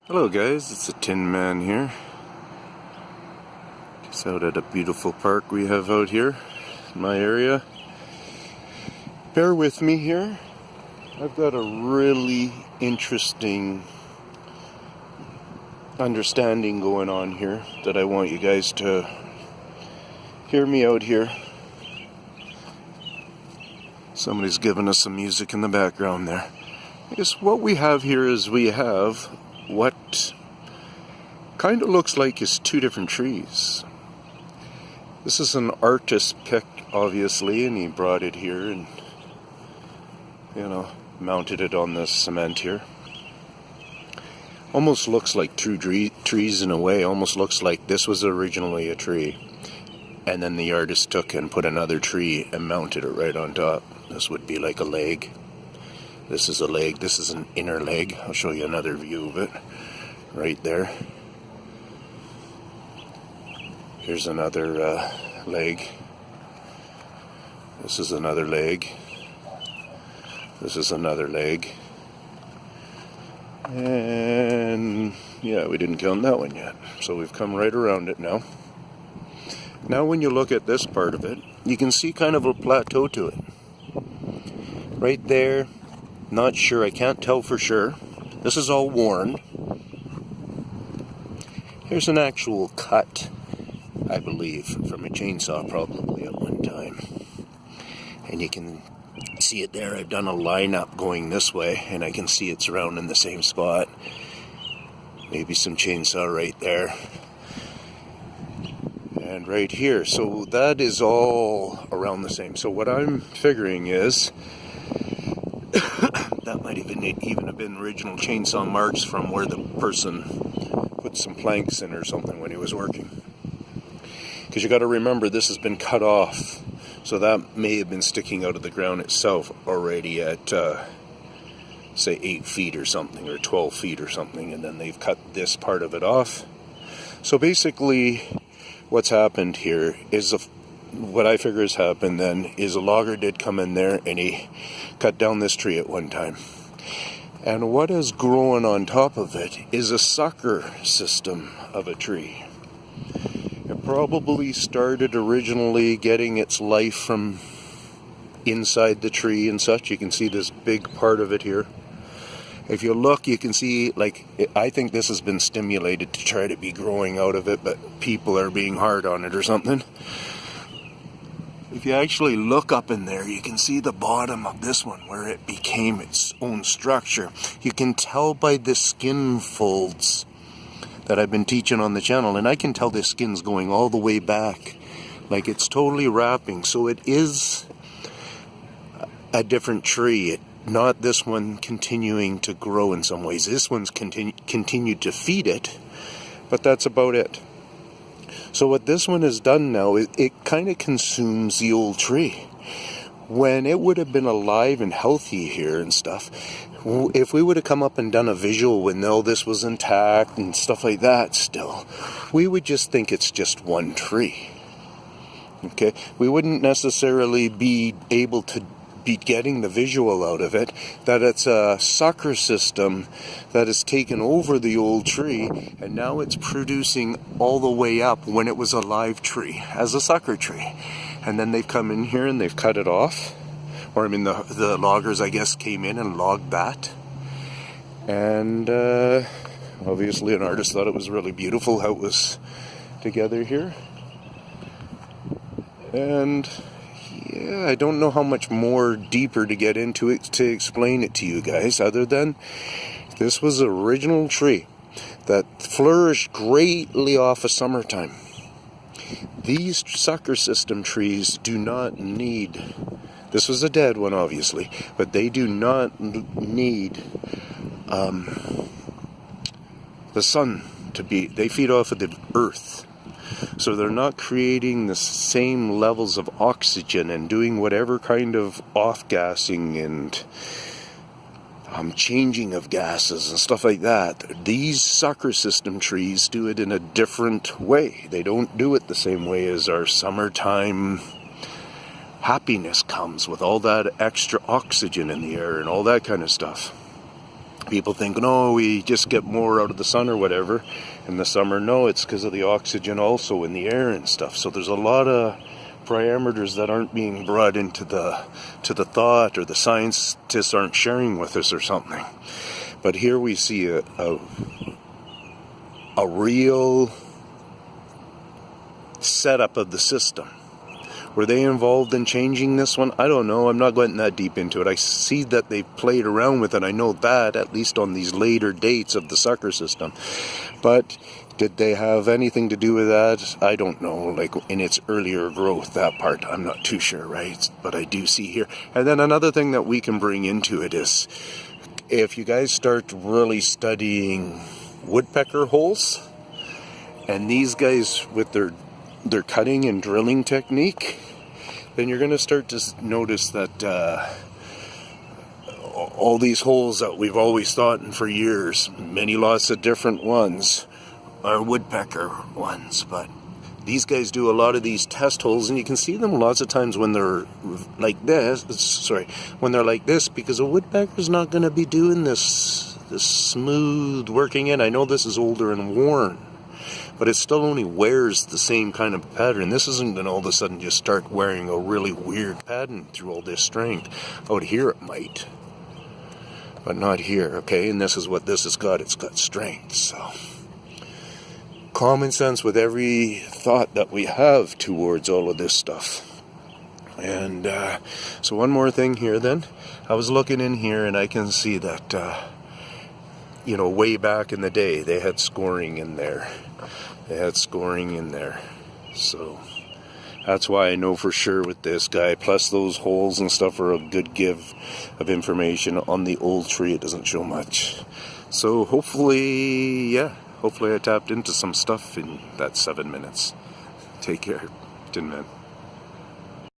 Hello guys, it's a Tin Man here. Just out at a beautiful park we have out here in my area. Bear with me here. I've got a really interesting understanding going on here that I want you guys to hear me out here. Somebody's giving us some music in the background there. I guess what we have here is we have what kind of looks like is two different trees. This is an artist pick, obviously, and he brought it here and, mounted it on the cement here. Almost looks like two trees in a way. Almost looks like this was originally a tree, and then the artist took and put another tree and mounted it right on top. This would be like a leg. This is a leg. This is an inner leg. I'll show you another view of it right there. Here's another leg. This is another leg. This is another leg. And yeah, we didn't count that one yet. So we've come right around it now. Now when you look at this part of it, you can see kind of a plateau to it. Right there. Not sure, I can't tell for sure. This is all worn. Here's an actual cut, I believe, from a chainsaw probably at one time. And you can see it there. I've done a lineup going this way, and I can see it's around in the same spot. Maybe some chainsaw right there. And right here. So that is all around the same. So what I'm figuring is that might even have been original chainsaw marks from where the person put some planks in or something when he was working. Because you got to remember, this has been cut off, so that may have been sticking out of the ground itself already at say 8 feet or something, or 12 feet or something, and then they've cut this part of it off. So basically what's happened here is what I figure has happened then is a logger did come in there and he cut down this tree at one time. And what is growing on top of it is a sucker system of a tree. It probably started originally getting its life from inside the tree and such. You can see this big part of it here. If you look, you can see, I think this has been stimulated to try to be growing out of it, but people are being hard on it or something. If you actually look up in there, you can see the bottom of this one where it became its own structure. You can tell by the skin folds that I've been teaching on the channel, and I can tell the skin's going all the way back. Like it's totally wrapping. So it is a different tree. Not this one continuing to grow in some ways. This one's continued to feed it, but that's about it. So what this one has done now, it kind of consumes the old tree. When it would have been alive and healthy here and stuff, if we would have come up and done a visual when all this was intact and stuff like that still, we would just think it's just one tree. Okay? We wouldn't necessarily be able to be getting the visual out of it, that it's a sucker system that has taken over the old tree, and now it's producing all the way up when it was a live tree, as a sucker tree. And then they've come in here and they've cut it off. Or the loggers, I guess, came in and logged that. And obviously an artist thought it was really beautiful how it was together here. And yeah, I don't know how much more deeper to get into it to explain it to you guys, other than this was an original tree that flourished greatly off of summertime. These sucker system trees do not need, this was a dead one obviously, but they do not need the sun to be, they feed off of the earth. So they're not creating the same levels of oxygen and doing whatever kind of off-gassing and changing of gases and stuff like that. These sucker system trees do it in a different way. They don't do it the same way as our summertime happiness comes with all that extra oxygen in the air and all that kind of stuff. People think, no, we just get more out of the sun or whatever. In the summer, no, it's because of the oxygen also in the air and stuff. So there's a lot of parameters that aren't being brought into the thought, or the scientists aren't sharing with us or something. But here we see a real setup of the system. Were they involved in changing this one? I don't know. I'm not going that deep into it. I see that they've played around with it. I know that, at least on these later dates of the sucker system. But did they have anything to do with that? I don't know. Like in its earlier growth, that part, I'm not too sure, right? But I do see here. And then another thing that we can bring into it is, if you guys start really studying woodpecker holes, and these guys with their cutting and drilling technique, then you're going to start to notice that all these holes that we've always thought in for years, lots of different ones, are woodpecker ones. But these guys do a lot of these test holes, and you can see them lots of times when they're like this. When they're like this, because a woodpecker's not going to be doing this smooth working in. I know this is older and worn, but it still only wears the same kind of pattern. This isn't going to all of a sudden just start wearing a really weird pattern through all this strength. Out here it might, but not here, okay? And this is what this has got. It's got strength. So common sense with every thought that we have towards all of this stuff. And so one more thing here then. I was looking in here, and I can see that, way back in the day, they had scoring in there. So that's why I know for sure with this guy. Plus those holes and stuff are a good give of information. On the old tree, it doesn't show much. So hopefully I tapped into some stuff in that 7 minutes. Take care, Tin Man.